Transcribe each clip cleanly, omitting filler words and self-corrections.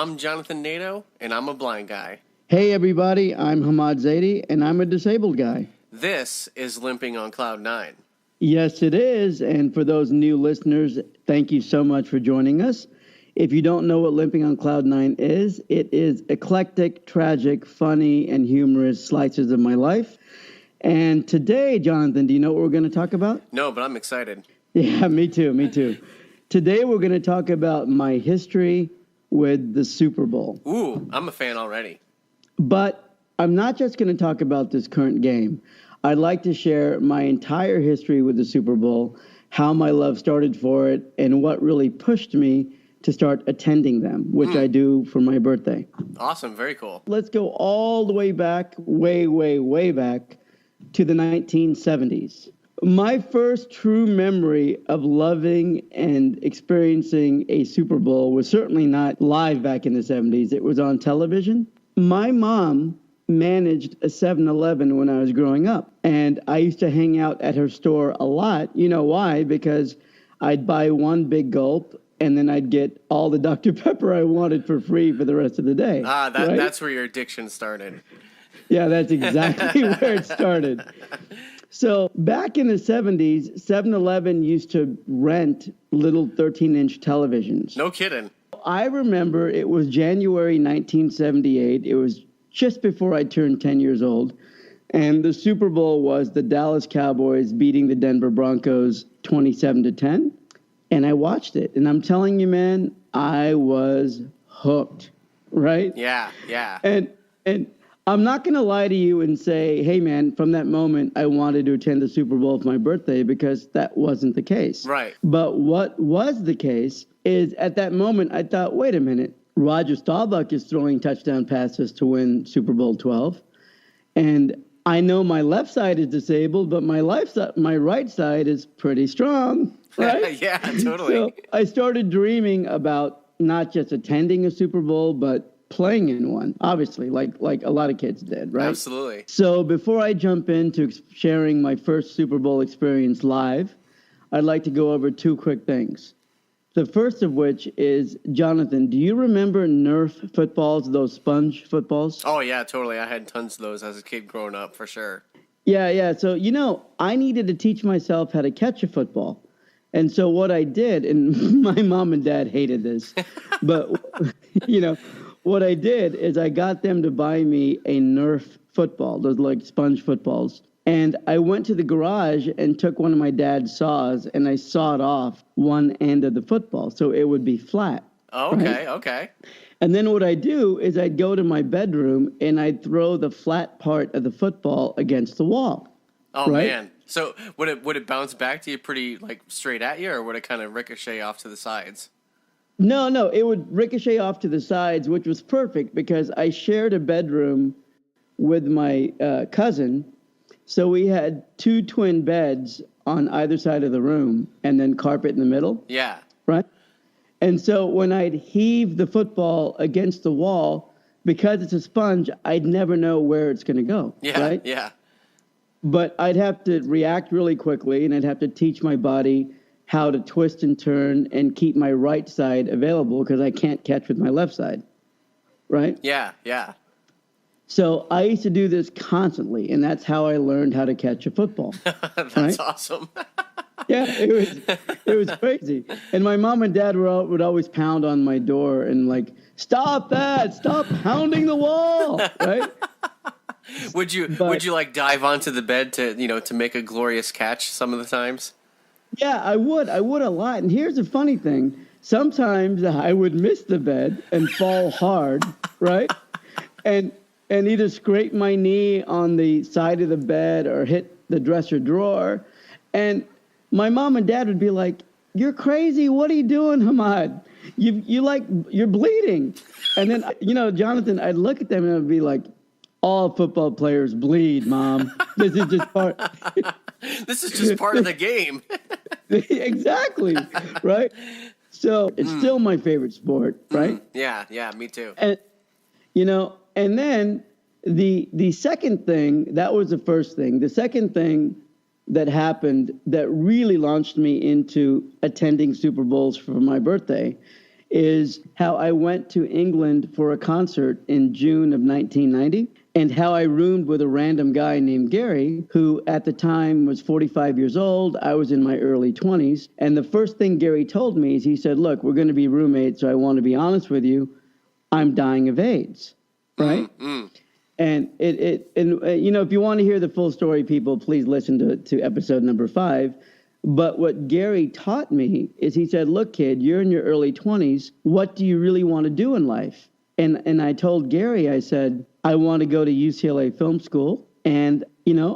I'm Jonathan Nato, and I'm a blind guy. Hey everybody, I'm Hamad Zaidi, and I'm a disabled guy. This is Limping on Cloud 9. Yes, it is. And for those new listeners, thank you so much for joining us. If you don't know what Limping on Cloud 9 is, it is eclectic, tragic, funny, and humorous slices of my life. And today, Jonathan, do you know what we're going to talk about? No, but I'm excited. Yeah, me too. Today, we're going to talk about my history with the Super Bowl. Ooh, I'm a fan already. But I'm not just going to talk about this current game. I'd like to share my entire history with the Super Bowl, how my love started for it, and what really pushed me to start attending them, which I do for my birthday. Awesome, very cool. Let's go all the way back, way back to the 1970s. My first true memory of loving and experiencing a Super Bowl was certainly not live back in the 70s. It was on television. My mom managed a 7-Eleven when I was growing up, and I used to hang out at her store a lot. You know why? Because I'd buy one big gulp, and then I'd get all the Dr. Pepper I wanted for free for the rest of the day. That's where your addiction started. Yeah, that's exactly where it started. So back in the 70s, 7-Eleven used to rent little 13-inch televisions. No kidding. I remember it was January 1978. It was just before I turned 10 years old. And the Super Bowl was the Dallas Cowboys beating the Denver Broncos 27-10. And I watched it. And I'm telling you, man, I was hooked, right? Yeah. And I'm not going to lie to you and say, hey, man, from that moment, I wanted to attend the Super Bowl for my birthday, because that wasn't the case. Right. But what was the case is at that moment, I thought, wait a minute, Roger Staubach is throwing touchdown passes to win Super Bowl 12. And I know my left side is disabled, but my right side is pretty strong, right? Yeah, totally. So I started dreaming about not just attending a Super Bowl, but playing in one, obviously, like a lot of kids did, right? Absolutely. So before I jump into sharing my first Super Bowl experience live, I'd like to go over two quick things. The first of which is, Jonathan, do you remember Nerf footballs, those sponge footballs? Oh, yeah, totally. I had tons of those as a kid growing up, for sure. Yeah. So, I needed to teach myself how to catch a football. And so what I did, and my mom and dad hated this, but, what I did is I got them to buy me a Nerf football, those like sponge footballs. And I went to the garage and took one of my dad's saws and I sawed off one end of the football so it would be flat. Oh, okay, okay. And then what I do is I'd go to my bedroom and I'd throw the flat part of the football against the wall. Oh, right? Man. So would it bounce back to you pretty straight at you, or would it kind of ricochet off to the sides? No, it would ricochet off to the sides, which was perfect because I shared a bedroom with my cousin. So we had two twin beds on either side of the room and then carpet in the middle. Yeah. Right? And so when I'd heave the football against the wall, because it's a sponge, I'd never know where it's going to go. Yeah, right? Yeah. But I'd have to react really quickly, and I'd have to teach my body how to twist and turn and keep my right side available because I can't catch with my left side, right? Yeah. So I used to do this constantly, and that's how I learned how to catch a football. That's awesome. Yeah, it was crazy. And my mom and dad would always pound on my door and like, stop that, stop pounding the wall, right? Would you dive onto the bed to make a glorious catch some of the times? Yeah, I would a lot. And here's the funny thing. Sometimes I would miss the bed and fall hard, right? And either scrape my knee on the side of the bed or hit the dresser drawer. And my mom and dad would be like, you're crazy. What are you doing, Hamad? You're bleeding. And then, Jonathan, I'd look at them and I'd be like, all football players bleed, Mom. This is just part. This is just part of the game. Exactly. Right. So it's still my favorite sport. Right. Yeah, me too. And, and then the second thing, that was the first thing. The second thing that happened that really launched me into attending Super Bowls for my birthday is how I went to England for a concert in June of 1990 and how I roomed with a random guy named Gary, who at the time was 45 years old. I was in my early 20s. And the first thing Gary told me is he said, look, we're going to be roommates, so I want to be honest with you. I'm dying of AIDS, right? And if you want to hear the full story, people, please listen to episode number 5. But what Gary taught me is he said, look, kid, you're in your early 20s. What do you really want to do in life? And I told Gary, I said, I want to go to UCLA Film School. And,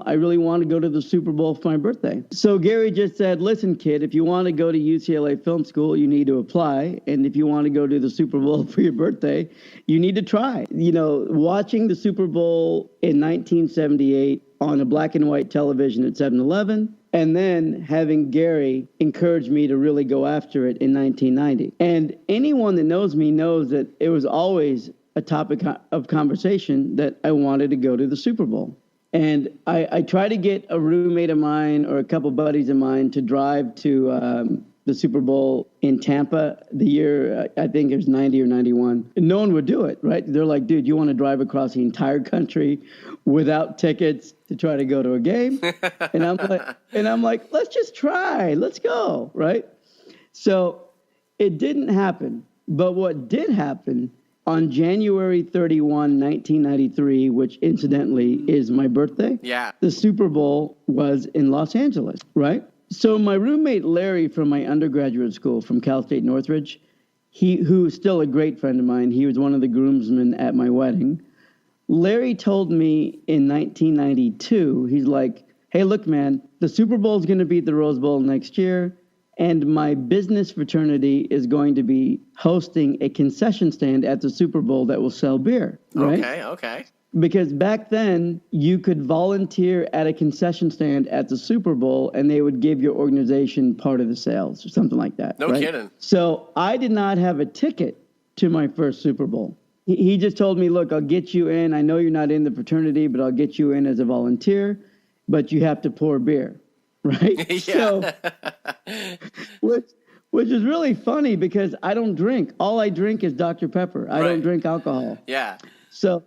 I really want to go to the Super Bowl for my birthday. So Gary just said, listen, kid, if you want to go to UCLA Film School, you need to apply. And if you want to go to the Super Bowl for your birthday, you need to try. Watching the Super Bowl in 1978 on a black and white television at 7-Eleven, and then having Gary encourage me to really go after it in 1990. And anyone that knows me knows that it was always a topic of conversation that I wanted to go to the Super Bowl. And I tried to get a roommate of mine or a couple buddies of mine to drive to the Super Bowl in Tampa the year, I think it was 90 or 91. And no one would do it, right? They're like, dude, you want to drive across the entire country without tickets to try to go to a game? And I'm like, let's just try. Let's go, right? So it didn't happen. But what did happen on January 31, 1993, which incidentally is my birthday, the Super Bowl was in Los Angeles, right? So my roommate Larry from my undergraduate school from Cal State Northridge, who's still a great friend of mine, he was one of the groomsmen at my wedding. Larry told me in 1992, he's like, hey, look, man, the Super Bowl is going to be at the Rose Bowl next year. And my business fraternity is going to be hosting a concession stand at the Super Bowl that will sell beer. Right? Okay. Because back then, you could volunteer at a concession stand at the Super Bowl, and they would give your organization part of the sales or something like that. No kidding. So I did not have a ticket to my first Super Bowl. He just told me, look, I'll get you in. I know you're not in the fraternity, but I'll get you in as a volunteer, but you have to pour beer. Right? Yeah. So, which is really funny because I don't drink. All I drink is Dr. Pepper. I don't drink alcohol. Yeah. So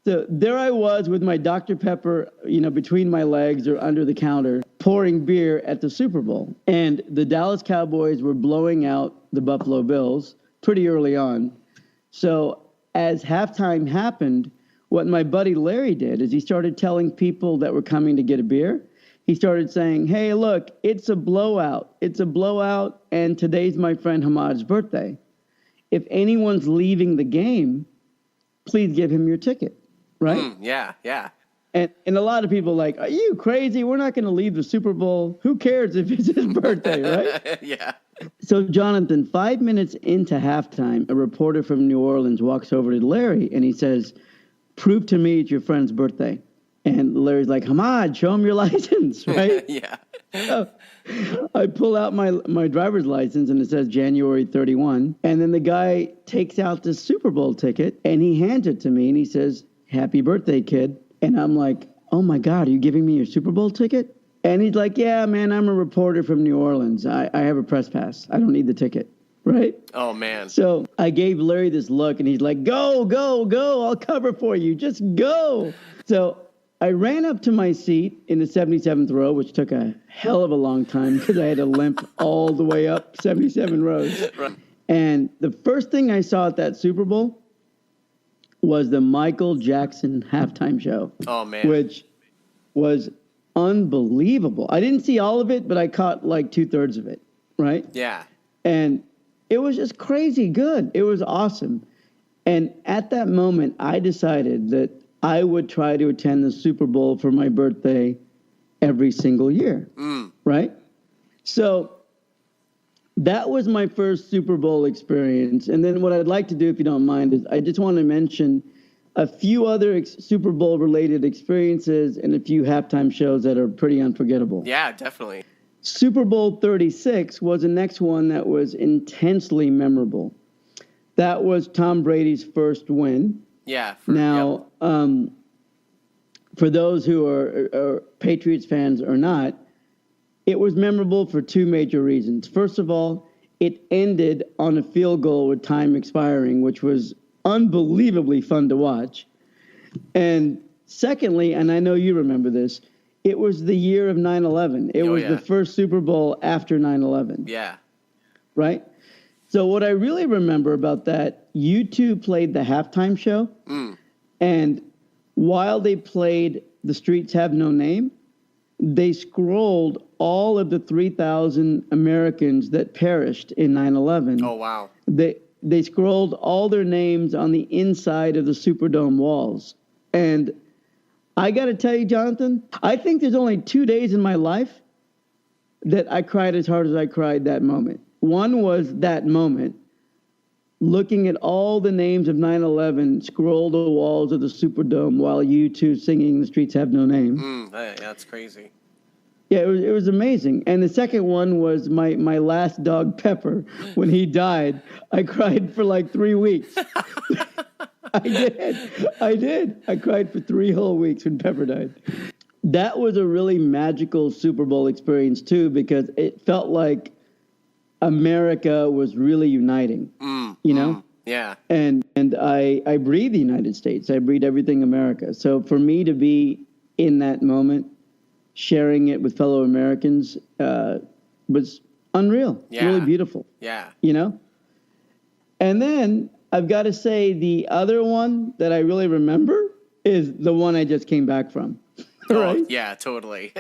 there I was with my Dr. Pepper, between my legs or under the counter, pouring beer at the Super Bowl. And the Dallas Cowboys were blowing out the Buffalo Bills pretty early on. So as halftime happened, what my buddy Larry did is he started telling people that were coming to get a beer. He started saying, hey, look, it's a blowout. It's a blowout, and today's my friend Hamad's birthday. If anyone's leaving the game, please give him your ticket, right? Yeah. And a lot of people are like, are you crazy? We're not going to leave the Super Bowl. Who cares if it's his birthday, right? Yeah. So, Jonathan, 5 minutes into halftime, a reporter from New Orleans walks over to Larry, and he says, prove to me it's your friend's birthday. And Larry's like, Hamad, show him your license, right? Yeah. So I pull out my driver's license, and it says January 31. And then the guy takes out the Super Bowl ticket, and he hands it to me, and he says, happy birthday, kid. And I'm like, oh, my God, are you giving me your Super Bowl ticket? And he's like, yeah, man, I'm a reporter from New Orleans. I have a press pass. I don't need the ticket, right? Oh, man. So I gave Larry this look, and he's like, go, go, go. I'll cover for you. Just go. So I ran up to my seat in the 77th row, which took a hell of a long time because I had to limp all the way up 77 rows. Right. And the first thing I saw at that Super Bowl was the Michael Jackson halftime show. Oh, man. Which was unbelievable. I didn't see all of it, but I caught like 2/3 of it, right? Yeah. And it was just crazy good. It was awesome. And at that moment, I decided that I would try to attend the Super Bowl for my birthday every single year, right? So that was my first Super Bowl experience. And then what I'd like to do, if you don't mind, is I just want to mention a few other Super Bowl related experiences and a few halftime shows that are pretty unforgettable. Yeah, definitely. Super Bowl 36 was the next one that was intensely memorable. That was Tom Brady's first win. Yeah. For those who are Patriots fans or not, it was memorable for two major reasons. First of all, it ended on a field goal with time expiring, which was unbelievably fun to watch. And secondly, and I know you remember this, it was the year of 9/11. It was the first Super Bowl after 9/11. Yeah. Right? So what I really remember about that, U2 played the halftime show. And while they played The Streets Have No Name, they scrolled all of the 3,000 Americans that perished in 9/11. Oh, wow. They scrolled all their names on the inside of the Superdome walls. And I got to tell you, Jonathan, I think there's only 2 days in my life that I cried as hard as I cried that moment. One was that moment, looking at all the names of 9/11 scroll the walls of the Superdome while U2 singing The Streets Have No Name. That's crazy. Yeah, it was amazing. And the second one was my last dog, Pepper. When he died, I cried for like 3 weeks. I did. I cried for 3 whole weeks when Pepper died. That was a really magical Super Bowl experience, too, because it felt like America was really uniting, you know? Yeah. And I breathe the United States. I breathe everything America. So for me to be in that moment, sharing it with fellow Americans, was unreal. Yeah. Really beautiful. Yeah. You know? And then I've got to say the other one that I really remember is the one I just came back from. Right? Oh, yeah, totally.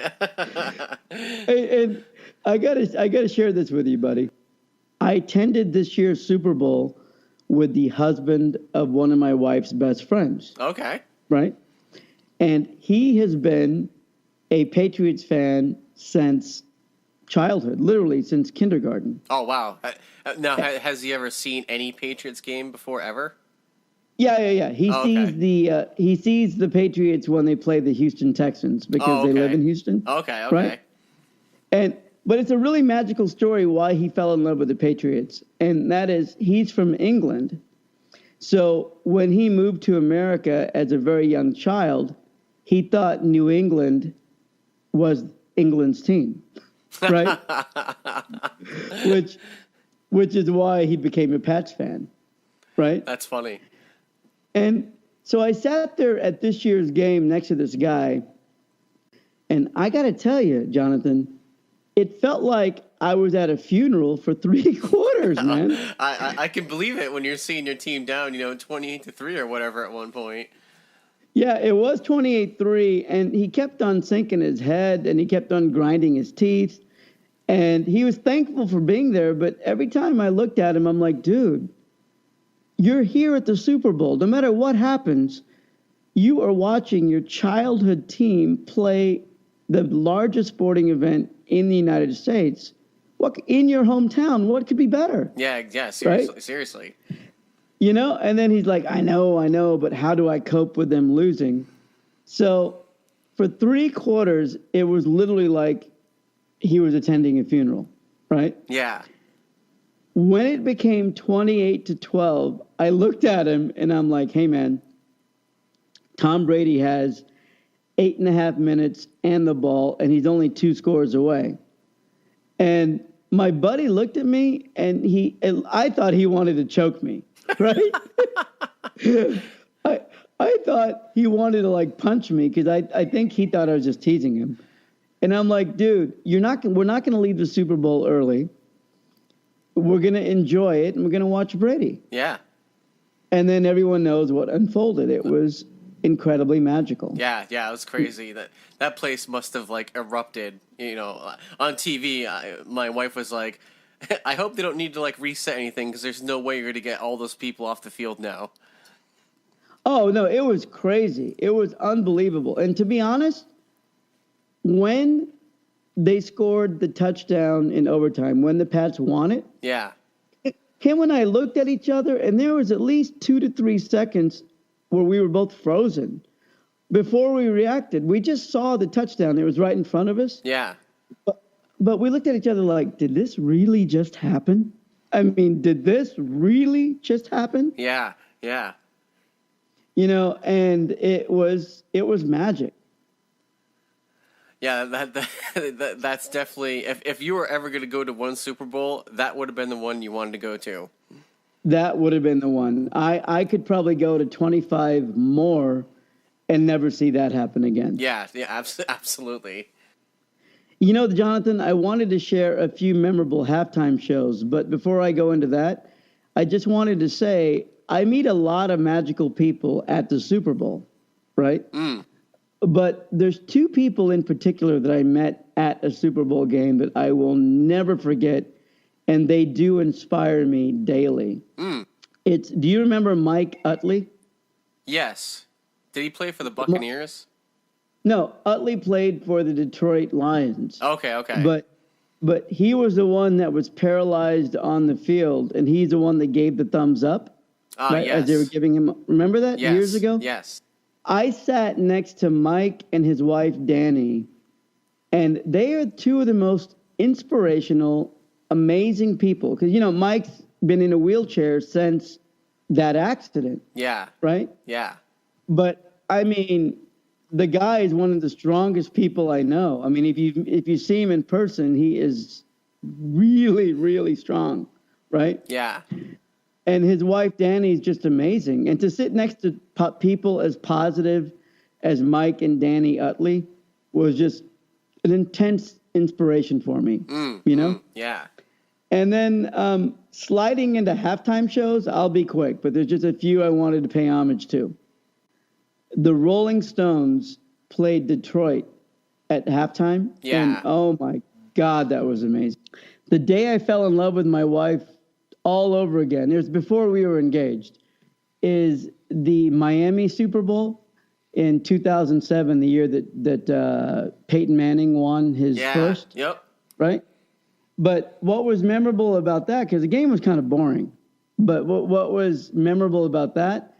and I gotta share this with you, buddy. I attended this year's Super Bowl with the husband of one of my wife's best friends. Okay. Right? And he has been a Patriots fan since childhood, literally since kindergarten. Oh, wow. Now, has he ever seen any Patriots game before, ever? Yeah. He sees the Patriots when they play the Houston Texans because they live in Houston. Okay. Right? But it's a really magical story why he fell in love with the Patriots. And that is, he's from England. So when he moved to America as a very young child, he thought New England was England's team, right? which is why he became a Pats fan, right? That's funny. And so I sat there at this year's game next to this guy, and I got to tell you, Jonathan, it felt like I was at a funeral for 3 quarters, man. I can believe it when you're seeing your team down, 28-3 or whatever at one point. Yeah, it was 28-3, and he kept on sinking his head, and he kept on grinding his teeth, and he was thankful for being there, but every time I looked at him, I'm like, dude, you're here at the Super Bowl. No matter what happens, you are watching your childhood team play the largest sporting event in the United States. What in your hometown? What could be better? Yeah, seriously, right? Seriously. And then he's like, I know, but how do I cope with them losing? So for 3 quarters, it was literally like he was attending a funeral, right? Yeah. When it became 28-12, I looked at him and I'm like, hey, man, Tom Brady has 8.5 minutes and the ball, and he's only 2 scores away. And my buddy looked at me, and I thought he wanted to choke me, right? I thought he wanted to punch me because I think he thought I was just teasing him. And I'm like, dude, we're not going to leave the Super Bowl early. We're going to enjoy it, and we're going to watch Brady. Yeah. And then everyone knows what unfolded. It was incredibly magical. Yeah, it was crazy. That place must have erupted, on TV. My wife was like, I hope they don't need to reset anything because there's no way you're going to get all those people off the field now. Oh, no, it was crazy. It was unbelievable. And to be honest, when they scored the touchdown in overtime, when the Pats won it, yeah, him and I looked at each other, and there was at least 2 to 3 seconds where we were both frozen before we reacted. We just saw the touchdown. It was right in front of us. Yeah. But we looked at each other like, did this really just happen? I mean, did this really just happen? Yeah. And it was magic. Yeah, that's definitely, if you were ever going to go to one Super Bowl, that would have been the one you wanted to go to. That would have been the one. I could probably go to 25 more and never see that happen again. Yeah, absolutely. You know, Jonathan, I wanted to share a few memorable halftime shows, but before I go into that, I just wanted to say I meet a lot of magical people at the Super Bowl, right? Mm. But there's two people in particular that I met at a Super Bowl game that I will never forget, and they do inspire me daily. Mm. Do you remember Mike Utley? Yes. Did he play for the Buccaneers? No, Utley played for the Detroit Lions. Okay. But he was the one that was paralyzed on the field, and he's the one that gave the thumbs up, right, yes. as they were giving him. Remember that years ago? Yes. I sat next to Mike and his wife, Danny, and they are two of the most inspirational, amazing people. Because, you know, Mike's been in a wheelchair since that accident. Yeah. Right? Yeah. But, I mean, the guy is one of the strongest people I know. I mean, if you see him in person, he is really, really strong, right? Yeah. And his wife, Danny, is just amazing. And to sit next to people as positive as Mike and Danny Utley was just an intense inspiration for me, you know? Yeah. And then sliding into halftime shows, I'll be quick, but there's just a few I wanted to pay homage to. The Rolling Stones played Detroit at halftime. Yeah. And oh my God, that was amazing. The day I fell in love with my wife all over again, it was before we were engaged, is the Miami Super Bowl in 2007, the year that Peyton Manning won his first. Yep. Right? But what was memorable about that, because the game was kind of boring, but what was memorable about that,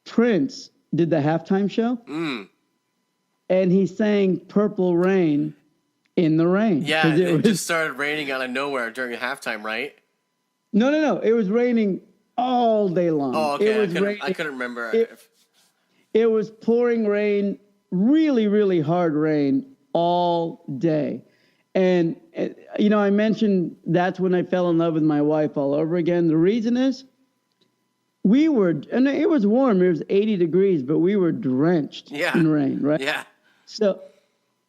Prince did the halftime show, and he sang Purple Rain in the rain. Yeah, it just started raining out of nowhere during halftime, right? No. It was raining all day long. Oh, okay. It was I couldn't remember. It was pouring rain, really, really hard rain all day. And, you know, I mentioned that's when I fell in love with my wife all over again. The reason is and it was warm. It was 80 degrees, but we were drenched in rain, right? Yeah. So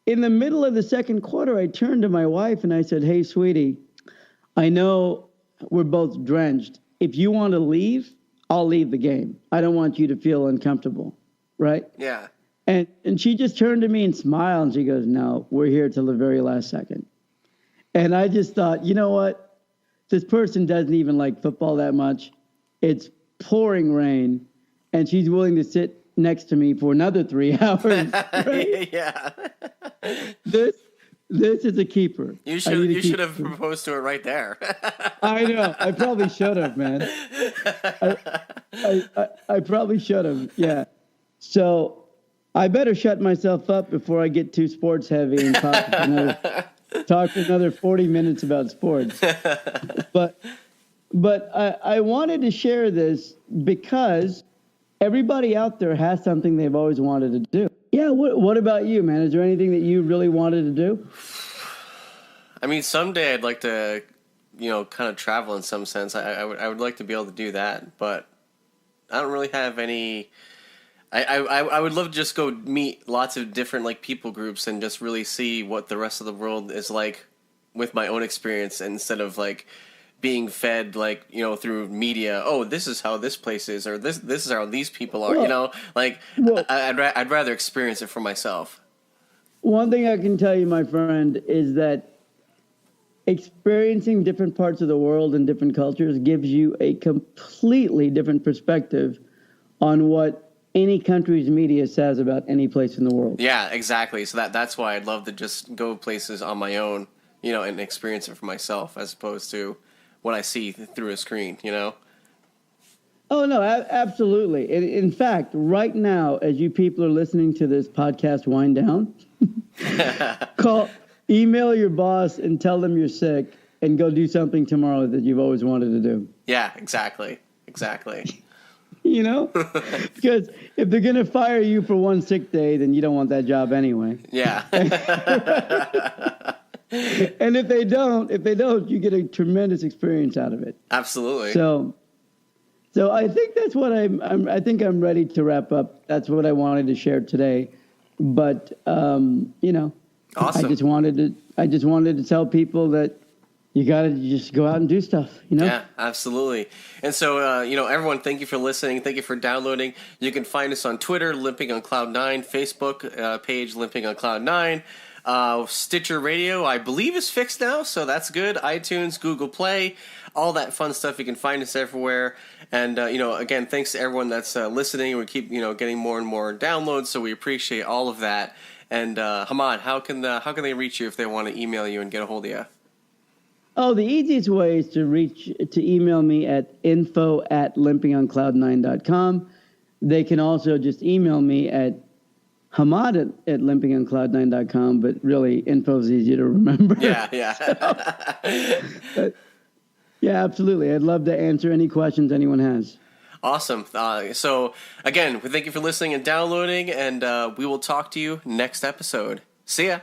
in the middle of the second quarter, I turned to my wife and I said, "Hey, sweetie, I know we're both drenched. If you want to leave, I'll leave the game. I don't want you to feel uncomfortable." Right? Yeah. And she just turned to me and smiled, and she goes, "No, we're here till the very last second." And I just thought, you know what? This person doesn't even like football that much. It's pouring rain, and she's willing to sit next to me for another 3 hours. Right? Yeah. This is a keeper. You should have proposed to her right there. I know. I probably should have, man. I probably should have. Yeah. So I better shut myself up before I get too sports heavy and talk for another 40 minutes about sports. But I wanted to share this because everybody out there has something they've always wanted to do. Yeah, what about you, man? Is there anything that you really wanted to do? I mean, someday I'd like to, kind of travel in some sense. I would like to be able to do that, but I don't really have any. I would love to just go meet lots of different people groups and just really see what the rest of the world is like with my own experience instead of being fed through media. Oh, this is how this place is, or this is how these people are. I'd rather experience it for myself. One thing I can tell you, my friend, is that experiencing different parts of the world and different cultures gives you a completely different perspective on what any country's media says about any place in the world. Yeah, exactly. So that's why I'd love to just go places on my own, and experience it for myself as opposed to what I see through a screen, Oh, no, absolutely. In fact, right now, as you people are listening to this podcast wind down, email your boss and tell them you're sick and go do something tomorrow that you've always wanted to do. Yeah, exactly. You know, because if they're gonna fire you for one sick day, then you don't want that job anyway. Yeah. And if they don't, you get a tremendous experience out of it. Absolutely. So I think that's what I think I'm ready to wrap up. That's what I wanted to share today. But you know, awesome. I just wanted to tell people that you got to just go out and do stuff, you know? Yeah, absolutely. And so, you know, everyone, thank you for listening. Thank you for downloading. You can find us on Twitter, Limping on Cloud 9, Facebook page, Limping on Cloud 9. Stitcher Radio, I believe, is fixed now, so that's good. iTunes, Google Play, all that fun stuff. You can find us everywhere. And, you know, again, thanks to everyone that's listening. We keep, you know, getting more and more downloads, so we appreciate all of that. And, Hamad, how can they reach you if they want to email you and get a hold of you? Oh, the easiest way is to email me at info@limpingoncloud9.com. They can also just email me at Hamad at limpingoncloud9.com, but really info is easy to remember. Yeah. Yeah, absolutely. I'd love to answer any questions anyone has. Awesome. So again, we thank you for listening and downloading, and we will talk to you next episode. See ya.